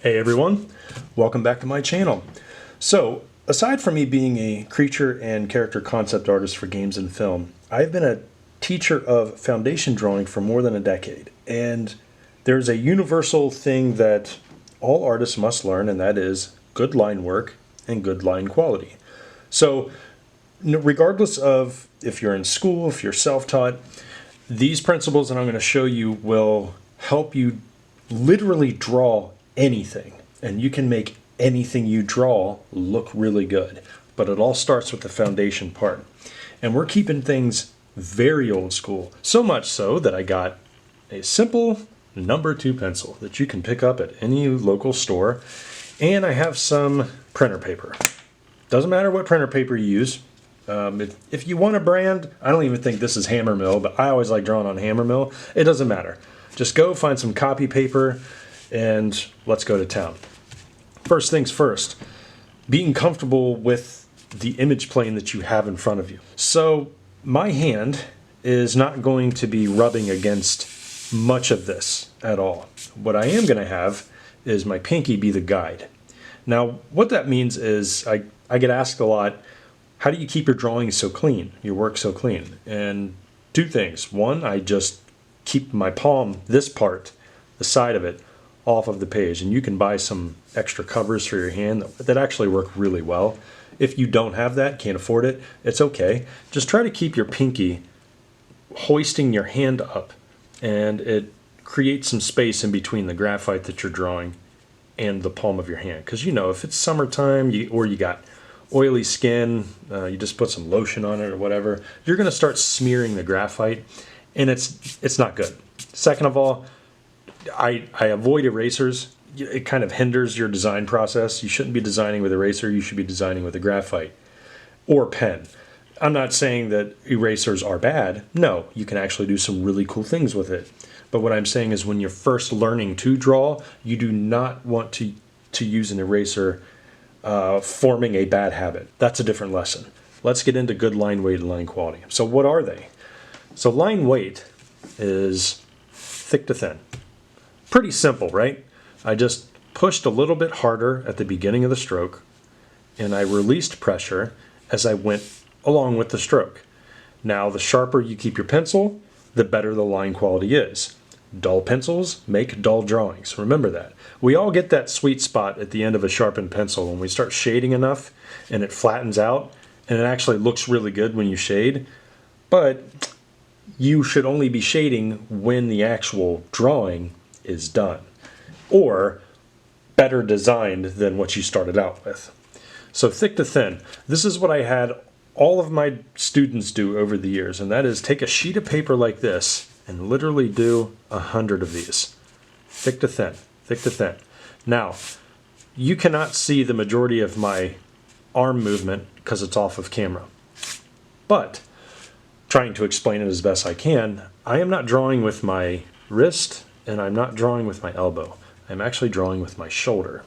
Hey everyone, welcome back to my channel. So, aside from me being a creature and character concept artist for games and film, I've been a teacher of foundation drawing for more than a decade. And there's a universal thing that all artists must learn, and that is good line work and good line quality. So, regardless of if you're in school, if you're self-taught, these principles that I'm going to show you will help you literally draw anything, and you can make anything you draw look really good. But it all starts with the foundation part. And we're keeping things very old school. So much so that I got a simple number 2 pencil that you can pick up at any local store. And I have some printer paper. Doesn't matter what printer paper you use. If you want a brand, I don't even think this is Hammermill, but I always like drawing on Hammermill. It doesn't matter. Just go find some copy paper and let's go to town. First things first, being comfortable with the image plane that you have in front of you. So my hand is not going to be rubbing against much of this at all. What I am going to have is my pinky be the guide. Now what that means is I get asked a lot, how do you keep your drawings so clean, your work so clean? And 2 things. One, I just keep my palm, this part, the side of it, off of the page. And you can buy some extra covers for your hand that actually work really well. If you don't have that, can't afford it, it's okay. Just try to keep your pinky hoisting your hand up, and it creates some space in between the graphite that you're drawing and the palm of your hand. Because if it's summertime or you got oily skin, you just put some lotion on it or whatever, you're going to start smearing the graphite, and it's not good. Second of all, I avoid erasers. It kind of hinders your design process. You shouldn't be designing with eraser. You should be designing with a graphite or pen. I'm not saying that erasers are bad. No, you can actually do some really cool things with it. But what I'm saying is when you're first learning to draw, you do not want to use an eraser forming a bad habit. That's a different lesson. Let's get into good line weight and line quality. So what are they? So line weight is thick to thin. Pretty simple, right? I just pushed a little bit harder at the beginning of the stroke, and I released pressure as I went along with the stroke. Now, the sharper you keep your pencil, the better the line quality is. Dull pencils make dull drawings. Remember that. We all get that sweet spot at the end of a sharpened pencil when we start shading enough and it flattens out, and it actually looks really good when you shade. But you should only be shading when the actual drawing is done, or better designed than what you started out with. So thick to thin. This is what I had all of my students do over the years, and that is take a sheet of paper like this and literally do 100 of these. Thick to thin, thick to thin. Now, you cannot see the majority of my arm movement because it's off of camera. But, trying to explain it as best I can, I am not drawing with my wrist, and I'm not drawing with my elbow. I'm actually drawing with my shoulder.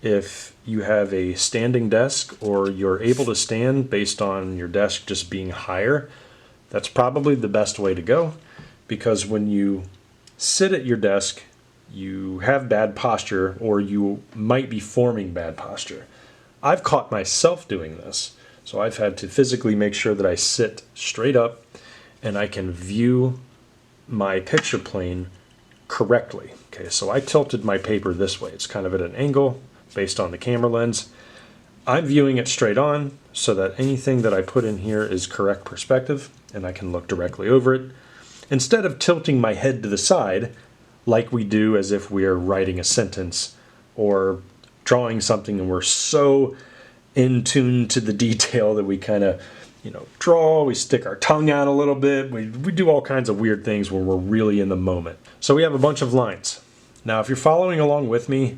If you have a standing desk, or you're able to stand based on your desk just being higher, that's probably the best way to go, because when you sit at your desk, you have bad posture, or you might be forming bad posture. I've caught myself doing this, so I've had to physically make sure that I sit straight up and I can view my picture plane correctly. Okay, so I tilted my paper this way. It's kind of at an angle based on the camera lens. I'm viewing it straight on so that anything that I put in here is correct perspective and I can look directly over it, instead of tilting my head to the side like we do as if we are writing a sentence or drawing something and we're so in tune to the detail that we kind of draw, we stick our tongue out a little bit, we do all kinds of weird things when we're really in the moment. So we have a bunch of lines. Now if you're following along with me,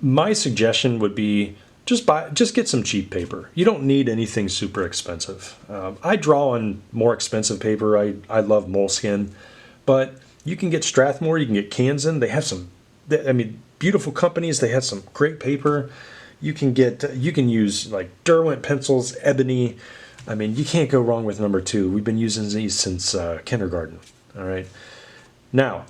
my suggestion would be just get some cheap paper. You don't need anything super expensive. I draw on more expensive paper. I love Moleskine, but you can get Strathmore, you can get Kansan. They have some, beautiful companies. They have some great paper. You can use like Derwent pencils, Ebony. You can't go wrong with number 2. We've been using these since kindergarten. All right. Now,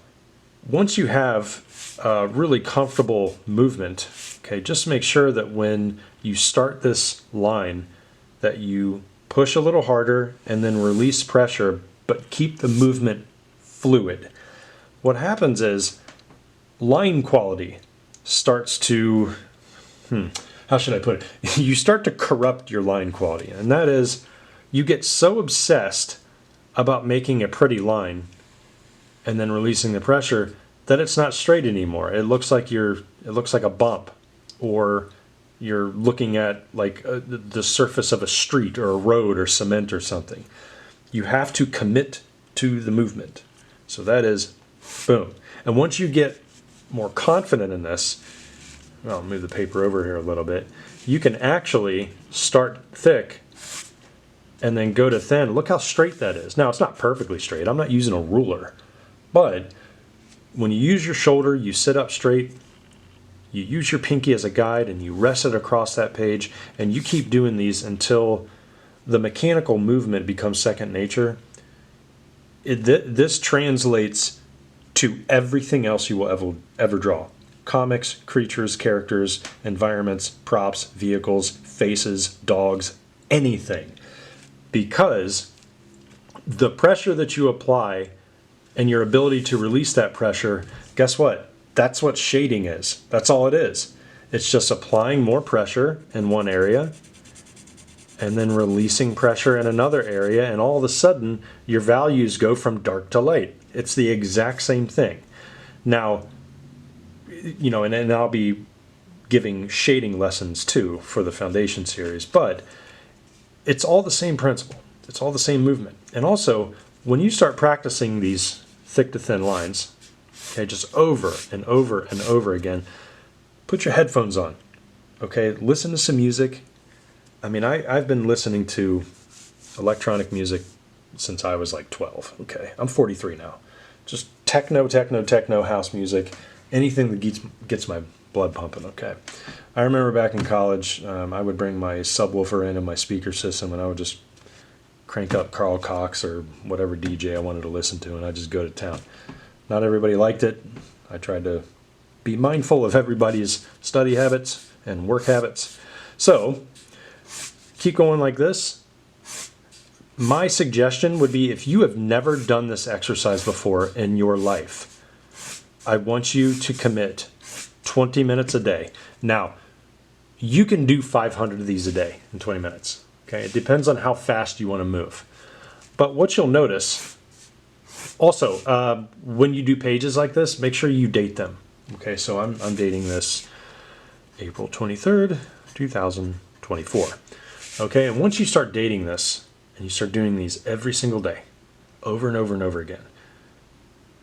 Once you have a really comfortable movement, okay, just make sure that when you start this line that you push a little harder and then release pressure, but keep the movement fluid. What happens is line quality starts to, how should I put it? You start to corrupt your line quality, and that is you get so obsessed about making a pretty line and then releasing the pressure that it's not straight anymore. It looks like a bump, or you're looking at like the surface of a street or a road or cement or something. You have to commit to the movement. So that is boom. And once you get more confident in this, I'll move the paper over here a little bit, you can actually start thick and then go to thin. Look how straight that is. Now, it's not perfectly straight. I'm not using a ruler. But when you use your shoulder, you sit up straight, you use your pinky as a guide, and you rest it across that page, and you keep doing these until the mechanical movement becomes second nature. This translates to everything else you will ever draw. Comics, creatures, characters, environments, props, vehicles, faces, dogs, anything. Because the pressure that you apply and your ability to release that pressure, guess what? That's what shading is. That's all it is. It's just applying more pressure in one area and then releasing pressure in another area, and all of a sudden your values go from dark to light. It's the exact same thing. Now, and I'll be giving shading lessons too for the foundation series, but it's all the same principle. It's all the same movement. And also, when you start practicing these thick to thin lines, okay, just over and over and over again, put your headphones on, okay, listen to some music. I mean, I've been listening to electronic music since I was like 12, okay? I'm 43 now. Just techno, house music, anything that gets my blood pumping, okay? I remember back in college, I would bring my subwoofer in and my speaker system, and I would just crank up Carl Cox or whatever DJ I wanted to listen to, and I'd just go to town. Not everybody liked it. I tried to be mindful of everybody's study habits and work habits. So, keep going like this. My suggestion would be, if you have never done this exercise before in your life, I want you to commit 20 minutes a day. Now, you can do 500 of these a day in 20 minutes. Okay, it depends on how fast you want to move. But what you'll notice, also, when you do pages like this, make sure you date them. Okay, so I'm dating this April 23rd, 2024. Okay, and once you start dating this, and you start doing these every single day, over and over and over again,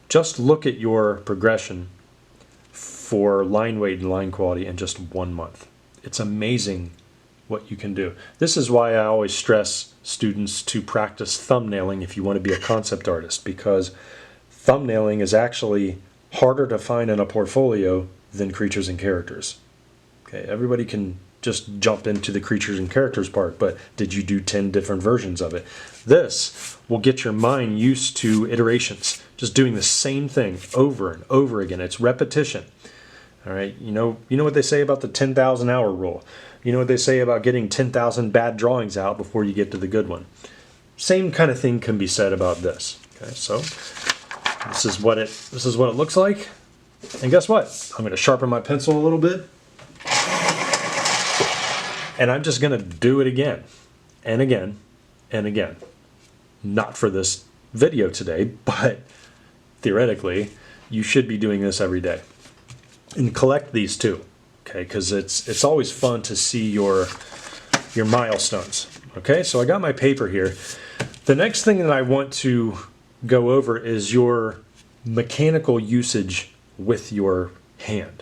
just look at your progression for line weight and line quality in just 1 month. It's amazing what you can do. This is why I always stress students to practice thumbnailing if you want to be a concept artist, because thumbnailing is actually harder to find in a portfolio than creatures and characters. Okay, everybody can just jump into the creatures and characters part, but did you do 10 different versions of it? This will get your mind used to iterations, just doing the same thing over and over again. It's repetition. All right, you know what they say about the 10,000 hour rule. You know what they say about getting 10,000 bad drawings out before you get to the good one. Same kind of thing can be said about this. Okay, so this is what it looks like. And guess what? I'm going to sharpen my pencil a little bit. And I'm just going to do it again and again and again. Not for this video today, but theoretically, you should be doing this every day. And collect these too, okay? Because it's always fun to see your milestones. Okay, so I got my paper here. The next thing that I want to go over is your mechanical usage with your hand.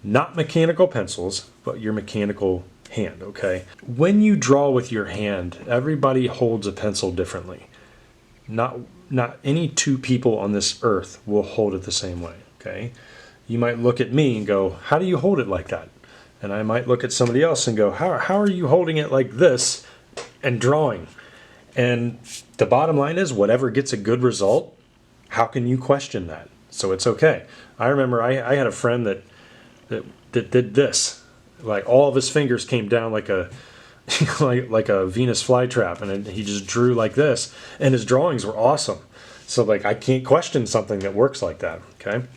Not mechanical pencils, but your mechanical hand, okay? When you draw with your hand, everybody holds a pencil differently. Not any two people on this earth will hold it the same way, okay? You might look at me and go, how do you hold it like that? And I might look at somebody else and go, how are you holding it like this and drawing? And the bottom line is, whatever gets a good result, how can you question that? so it's okay. I remember I had a friend that did this. Like all of his fingers came down like a like a Venus flytrap, and he just drew like this, and his drawings were awesome. So like I can't question something that works like that. Okay.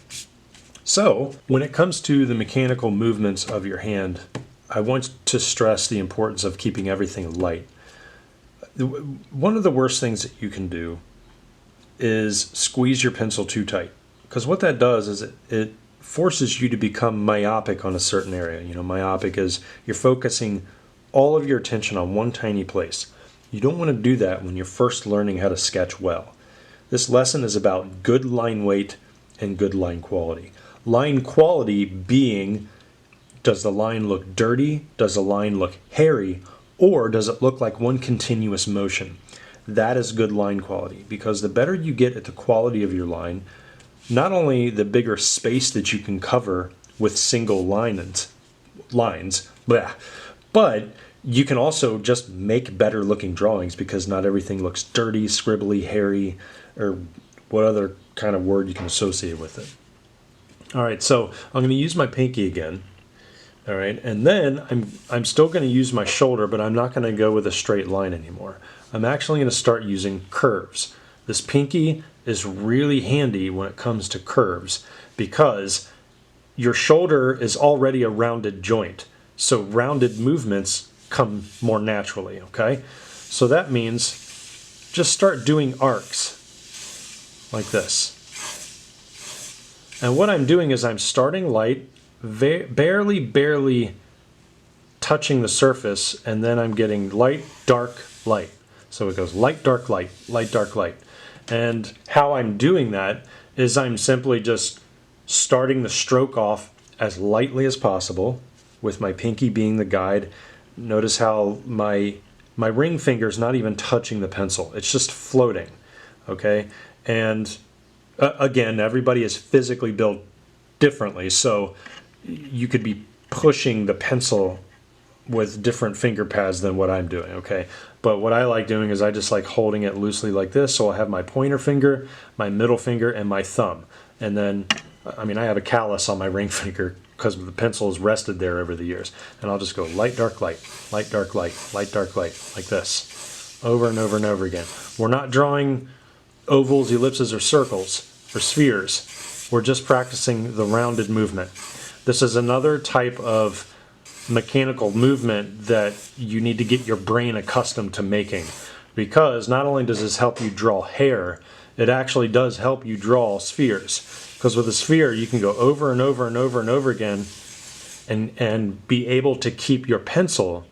So when it comes to the mechanical movements of your hand, I want to stress the importance of keeping everything light. One of the worst things that you can do is squeeze your pencil too tight, because what that does is it forces you to become myopic on a certain area. You know, myopic is you're focusing all of your attention on one tiny place. You don't want to do that when you're first learning how to sketch well. This lesson is about good line weight and good line quality. Line quality being, does the line look dirty? Does the line look hairy? Or does it look like one continuous motion? That is good line quality, because the better you get at the quality of your line, not only the bigger space that you can cover with single lines, but you can also just make better looking drawings, because not everything looks dirty, scribbly, hairy, or what other kind of word you can associate with it. All right, so I'm going to use my pinky again. All right, and then I'm still going to use my shoulder, but I'm not going to go with a straight line anymore. I'm actually going to start using curves. This pinky is really handy when it comes to curves, because your shoulder is already a rounded joint. So rounded movements come more naturally, okay? So that means just start doing arcs like this. And what I'm doing is I'm starting light, barely touching the surface, and then I'm getting light, dark, light. So it goes light, dark, light, light, dark, light. And how I'm doing that is I'm simply just starting the stroke off as lightly as possible, with my pinky being the guide. Notice how my ring finger is not even touching the pencil. It's just floating, okay? And again, everybody is physically built differently, so you could be pushing the pencil with different finger pads than what I'm doing, okay? But what I like doing is I just like holding it loosely like this, so I'll have my pointer finger, my middle finger, and my thumb. And then, I mean, I have a callus on my ring finger because the pencil has rested there over the years. And I'll just go light, dark, light, light, dark, light, light, dark, light, like this, over and over and over again. We're not drawing ovals, ellipses, or circles, or spheres. We're just practicing the rounded movement. This is another type of mechanical movement that you need to get your brain accustomed to making, because not only does this help you draw hair, it actually does help you draw spheres, because with a sphere you can go over and over and over and over again and be able to keep your pencil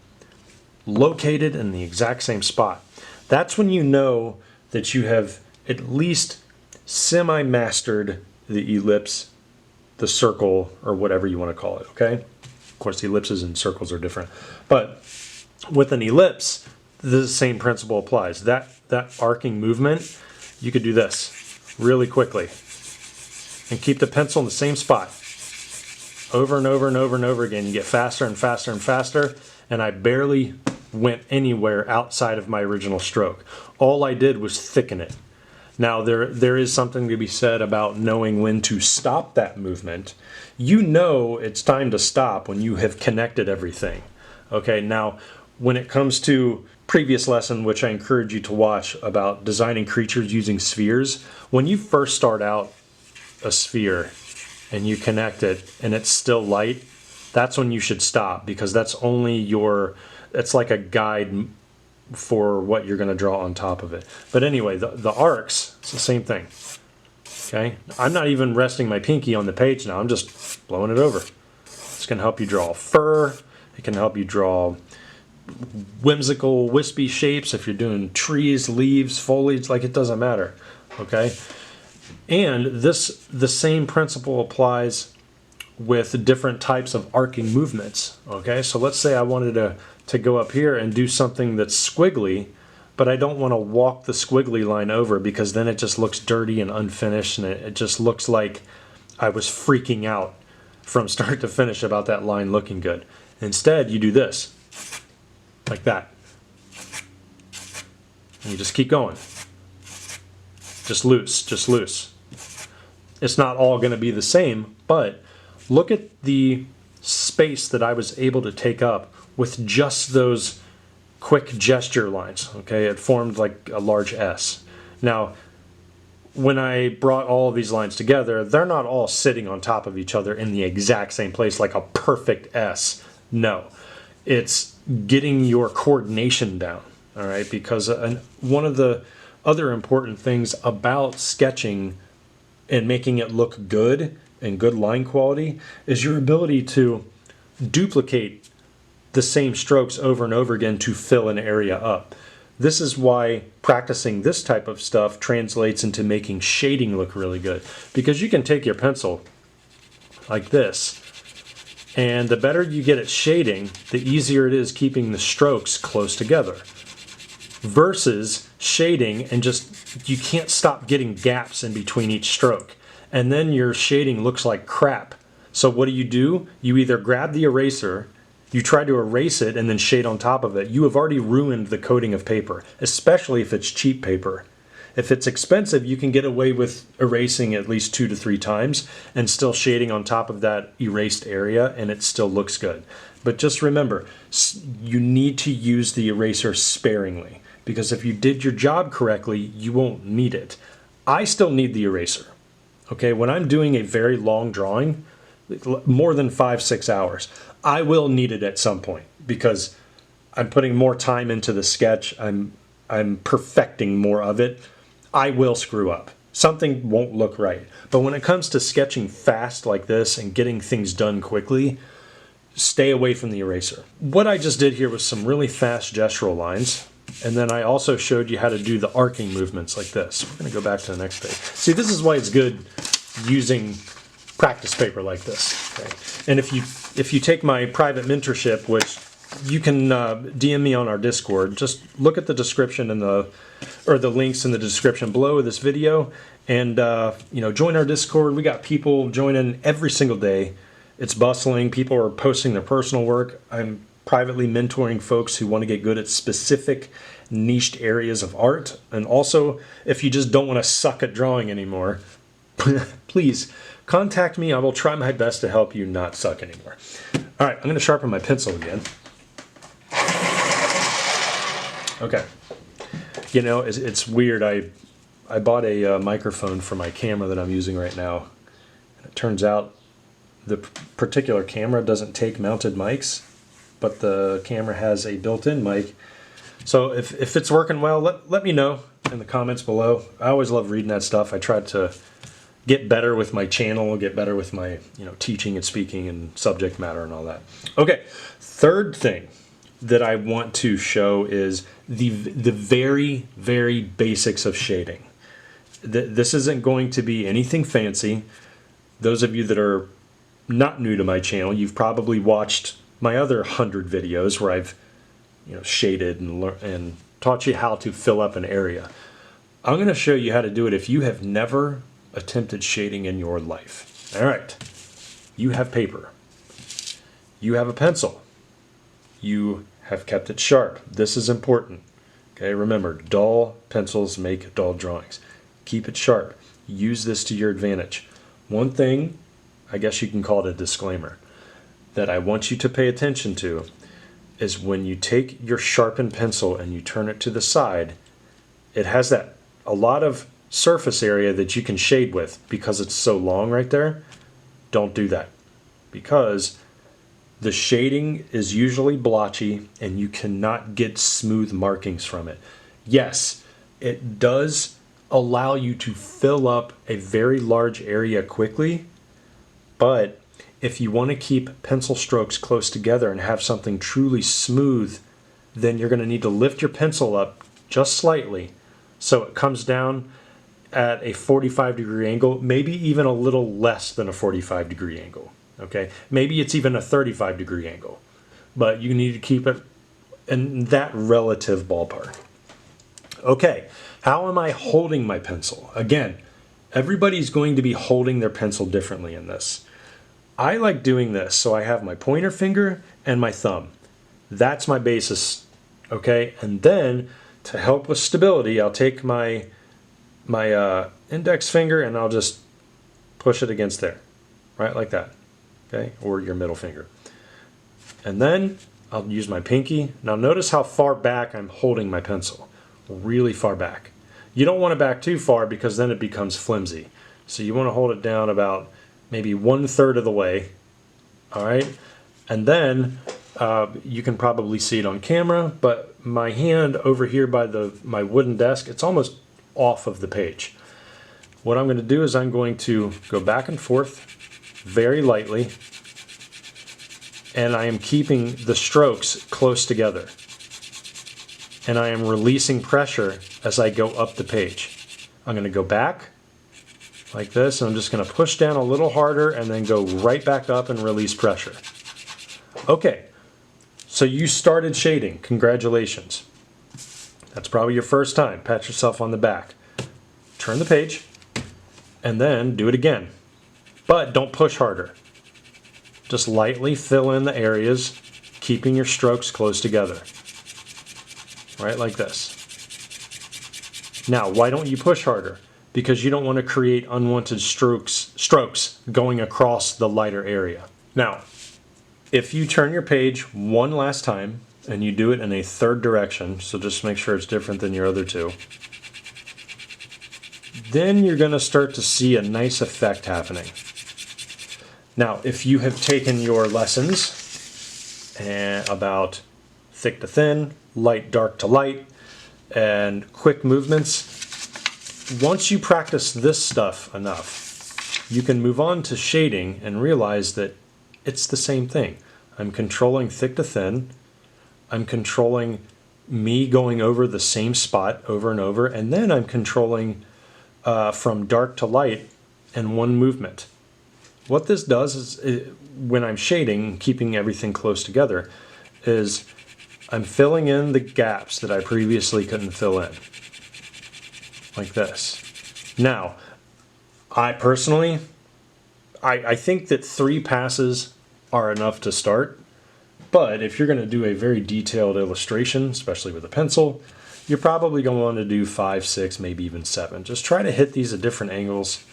located in the exact same spot. That's when you know that you have at least semi-mastered the ellipse, the circle, or whatever you want to call it, okay? Of course, the ellipses and circles are different. But with an ellipse, the same principle applies. That arcing movement, you could do this really quickly and keep the pencil in the same spot over and over and over and over again. You get faster and faster and faster, and I barely went anywhere outside of my original stroke. All I did was thicken it. Now, there is something to be said about knowing when to stop that movement. You know it's time to stop when you have connected everything. Okay, now, when it comes to previous lesson, which I encourage you to watch, about designing creatures using spheres, when you first start out a sphere and you connect it and it's still light, that's when you should stop, because that's only it's like a guide for what you're going to draw on top of it. But anyway, the arcs, it's the same thing. Okay, I'm not even resting my pinky on the page now. I'm just blowing it over. It's going to help you draw fur. It can help you draw whimsical, wispy shapes if you're doing trees, leaves, foliage, like it doesn't matter. Okay, and the same principle applies with different types of arcing movements. Okay, so let's say I wanted to go up here and do something that's squiggly, but I don't want to walk the squiggly line over, because then it just looks dirty and unfinished, and it just looks like I was freaking out from start to finish about that line looking good. Instead, you do this, like that. And you just keep going. Just loose, just loose. It's not all going to be the same, but look at the space that I was able to take up with just those quick gesture lines. Okay, it formed like a large S. Now, when I brought all of these lines together, they're not all sitting on top of each other in the exact same place like a perfect S. No, it's getting your coordination down, all right? Because one of the other important things about sketching and making it look good and good line quality is your ability to duplicate the same strokes over and over again to fill an area up. This is why practicing this type of stuff translates into making shading look really good. Because you can take your pencil like this, and the better you get at shading, the easier it is keeping the strokes close together. Versus shading and just, you can't stop getting gaps in between each stroke. And then your shading looks like crap. So what do? You either grab the eraser, you try to erase it and then shade on top of it. You have already ruined the coating of paper, especially if it's cheap paper. If it's expensive, you can get away with erasing at least 2 to 3 times and still shading on top of that erased area, and it still looks good. But just remember, you need to use the eraser sparingly, because if you did your job correctly, you won't need it. I still need the eraser. Okay, when I'm doing a very long drawing, more than 5-6 hours, I will need it at some point because I'm putting more time into the sketch. I'm perfecting more of it. I will screw up. Something won't look right. But when it comes to sketching fast like this and getting things done quickly, stay away from the eraser. What I just did here was some really fast gestural lines. And then I also showed you how to do the arcing movements like this. We're going to go back to the next page. See, this is why it's good using practice paper like this. Okay? And if you take my private mentorship, which you can DM me on our Discord, just look at the description and the links in the description below this video, and join our Discord. We got people joining every single day. It's bustling. People are posting their personal work. I'm privately mentoring folks who want to get good at specific niched areas of art. And also, if you just don't want to suck at drawing anymore, please contact me. I will try my best to help you not suck anymore. All right, I'm going to sharpen my pencil again. Okay. You know, it's weird. I bought a microphone for my camera that I'm using right now. It turns out the particular camera doesn't take mounted mics, but the camera has a built-in mic. So if it's working well, let me know in the comments below. I always love reading that stuff. I try to get better with my channel, get better with my teaching and speaking and subject matter and all that. Okay, third thing that I want to show is the very, very basics of shading. This isn't going to be anything fancy. Those of you that are not new to my channel, you've probably watched my other 100 videos where I've shaded and taught you how to fill up an area. I'm going to show you how to do it if you have never attempted shading in your life. All right, you have paper, you have a pencil, you have kept it sharp. This is important. Okay, remember, dull pencils make dull drawings. Keep it sharp. Use this to your advantage. One thing, I guess you can call it a disclaimer, that I want you to pay attention to is when you take your sharpened pencil and you turn it to the side, it has a lot of surface area that you can shade with because it's so long right there. Don't do that, because the shading is usually blotchy and you cannot get smooth markings from it. Yes, it does allow you to fill up a very large area quickly, but if you want to keep pencil strokes close together and have something truly smooth, then you're going to need to lift your pencil up just slightly so it comes down at a 45-degree angle, maybe even a little less than a 45-degree angle. Okay, maybe it's even a 35-degree angle, but you need to keep it in that relative ballpark. Okay, how am I holding my pencil? Again, everybody's going to be holding their pencil differently in this. I like doing this, so I have my pointer finger and my thumb. That's my basis, okay? And then, to help with stability, I'll take my index finger and I'll just push it against there, right, like that, okay, or your middle finger. And then I'll use my pinky. Now notice how far back I'm holding my pencil, really far back. You don't want to back too far because then it becomes flimsy. So you want to hold it down about maybe 1/3 of the way, all right? And then you can probably see it on camera, but my hand over here by my wooden desk, it's almost off of the page. What I'm going to do is I'm going to go back and forth very lightly, and I am keeping the strokes close together. And I am releasing pressure as I go up the page. I'm going to go back like this, and I'm just going to push down a little harder and then go right back up and release pressure. Okay, so you started shading. Congratulations. That's probably your first time. Pat yourself on the back. Turn the page and then do it again. But don't push harder. Just lightly fill in the areas, keeping your strokes close together. Right, like this. Now, why don't you push harder? Because you don't want to create unwanted strokes going across the lighter area. Now, if you turn your page one last time and you do it in a third direction, so just make sure it's different than your other two, then you're going to start to see a nice effect happening. Now, if you have taken your lessons about thick to thin, light, dark to light, and quick movements, once you practice this stuff enough, you can move on to shading and realize that it's the same thing. I'm controlling thick to thin. I'm controlling me going over the same spot over and over, and then I'm controlling from dark to light in one movement. What this does is, when I'm shading, keeping everything close together, is I'm filling in the gaps that I previously couldn't fill in. Like this. Now, I personally, I think that 3 passes are enough to start, but if you're going to do a very detailed illustration, especially with a pencil, you're probably going to want to do 5, 6, maybe even 7. Just try to hit these at different angles,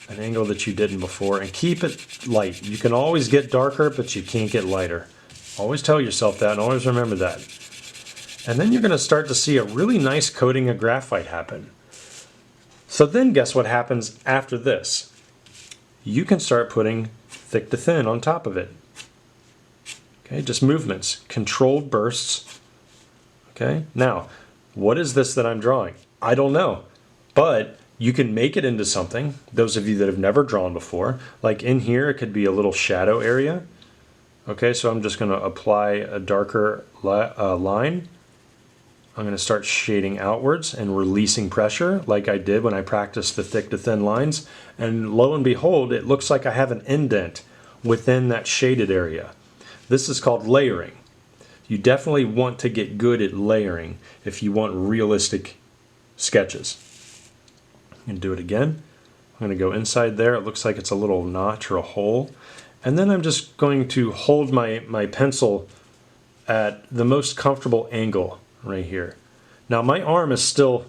an angle that you didn't before, and keep it light. You can always get darker, but you can't get lighter. Always tell yourself that and always remember that. And then you're going to start to see a really nice coating of graphite happen. So then guess what happens after this? You can start putting thick to thin on top of it. Okay, just movements, controlled bursts. Okay, now, what is this that I'm drawing? I don't know, but you can make it into something. Those of you that have never drawn before, like in here, it could be a little shadow area. Okay, so I'm just going to apply a darker line. I'm going to start shading outwards and releasing pressure like I did when I practiced the thick to thin lines. And lo and behold, it looks like I have an indent within that shaded area. This is called layering. You definitely want to get good at layering if you want realistic sketches. I'm going to do it again. I'm going to go inside there. It looks like it's a little notch or a hole. And then I'm just going to hold my pencil at the most comfortable angle right here. Now my arm is still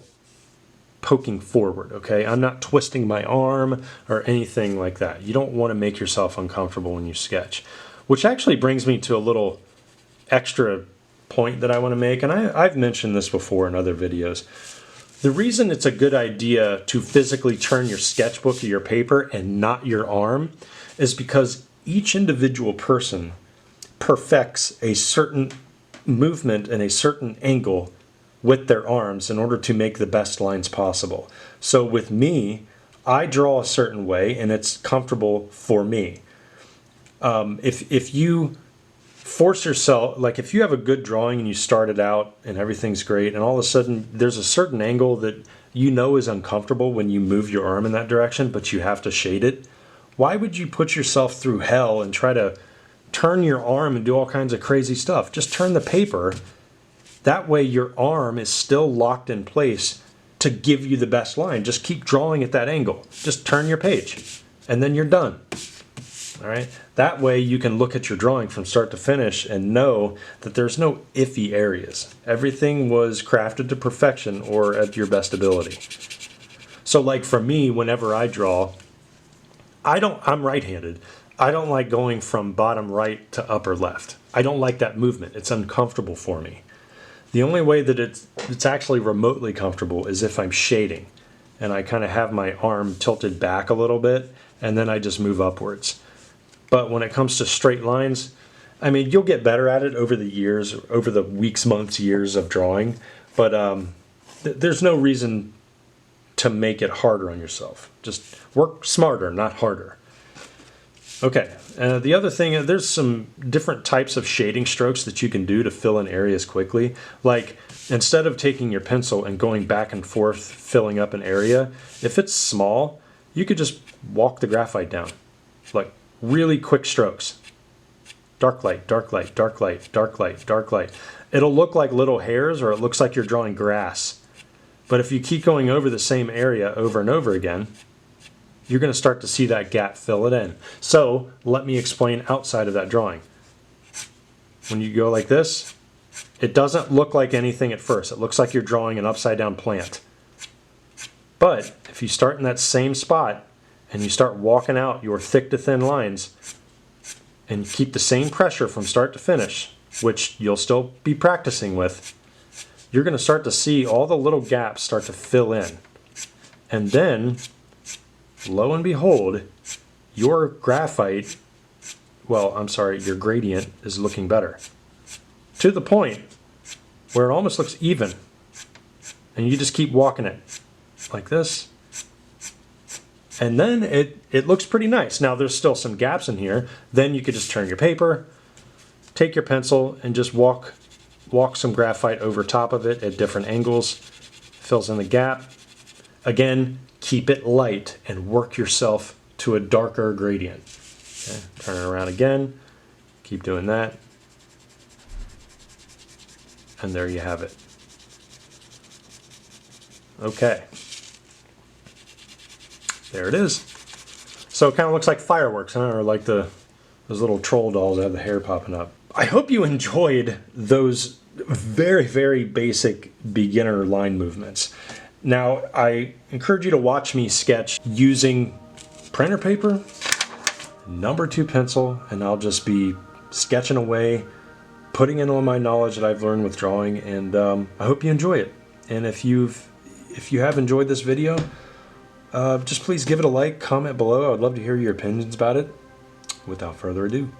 poking forward, okay? I'm not twisting my arm or anything like that. You don't want to make yourself uncomfortable when you sketch. Which actually brings me to a little extra point that I want to make, and I've mentioned this before in other videos. The reason it's a good idea to physically turn your sketchbook or your paper and not your arm is because each individual person perfects a certain movement and a certain angle with their arms in order to make the best lines possible. So with me, I draw a certain way and it's comfortable for me. If you force yourself, like if you have a good drawing and you start it out and everything's great and all of a sudden there's a certain angle that you know is uncomfortable when you move your arm in that direction, but you have to shade it, why would you put yourself through hell and try to turn your arm and do all kinds of crazy stuff? Just turn the paper. That way your arm is still locked in place to give you the best line. Just keep drawing at that angle. Just turn your page and then you're done. All right. That way you can look at your drawing from start to finish and know that there's no iffy areas. Everything was crafted to perfection or at your best ability. So like for me, whenever I draw, I'm right-handed. I don't like going from bottom right to upper left. I don't like that movement. It's uncomfortable for me. The only way that it's actually remotely comfortable is if I'm shading and I kind of have my arm tilted back a little bit and then I just move upwards. But when it comes to straight lines, I mean, you'll get better at it over the years, over the weeks, months, years of drawing, but there's no reason to make it harder on yourself. Just work smarter, not harder. Okay, the other thing, there's some different types of shading strokes that you can do to fill in areas quickly. Like, instead of taking your pencil and going back and forth filling up an area, if it's small, you could just walk the graphite down. Like, really quick strokes. Dark light, dark light, dark light, dark light, dark light. It'll look like little hairs, or it looks like you're drawing grass. But if you keep going over the same area over and over again, you're going to start to see that gap fill it in. So let me explain outside of that drawing. When you go like this, it doesn't look like anything at first. It looks like you're drawing an upside down plant. But if you start in that same spot and you start walking out your thick to thin lines and keep the same pressure from start to finish, which you'll still be practicing with, you're going to start to see all the little gaps start to fill in. And then, lo and behold, your graphite, well, I'm sorry, your gradient is looking better. To the point where it almost looks even. And you just keep walking it like this. And then it looks pretty nice. Now there's still some gaps in here. Then you could just turn your paper, take your pencil, and just walk some graphite over top of it at different angles. Fills in the gap. Again, keep it light and work yourself to a darker gradient. Okay, turn it around again. Keep doing that. And there you have it. Okay. There it is. So it kind of looks like fireworks, huh? Or like those little troll dolls that have the hair popping up. I hope you enjoyed those very, very basic beginner line movements. Now, I encourage you to watch me sketch using printer paper, #2 pencil, and I'll just be sketching away, putting in all my knowledge that I've learned with drawing, and I hope you enjoy it. And if you have enjoyed this video, just please give it a like, comment below. I would love to hear your opinions about it. Without further ado.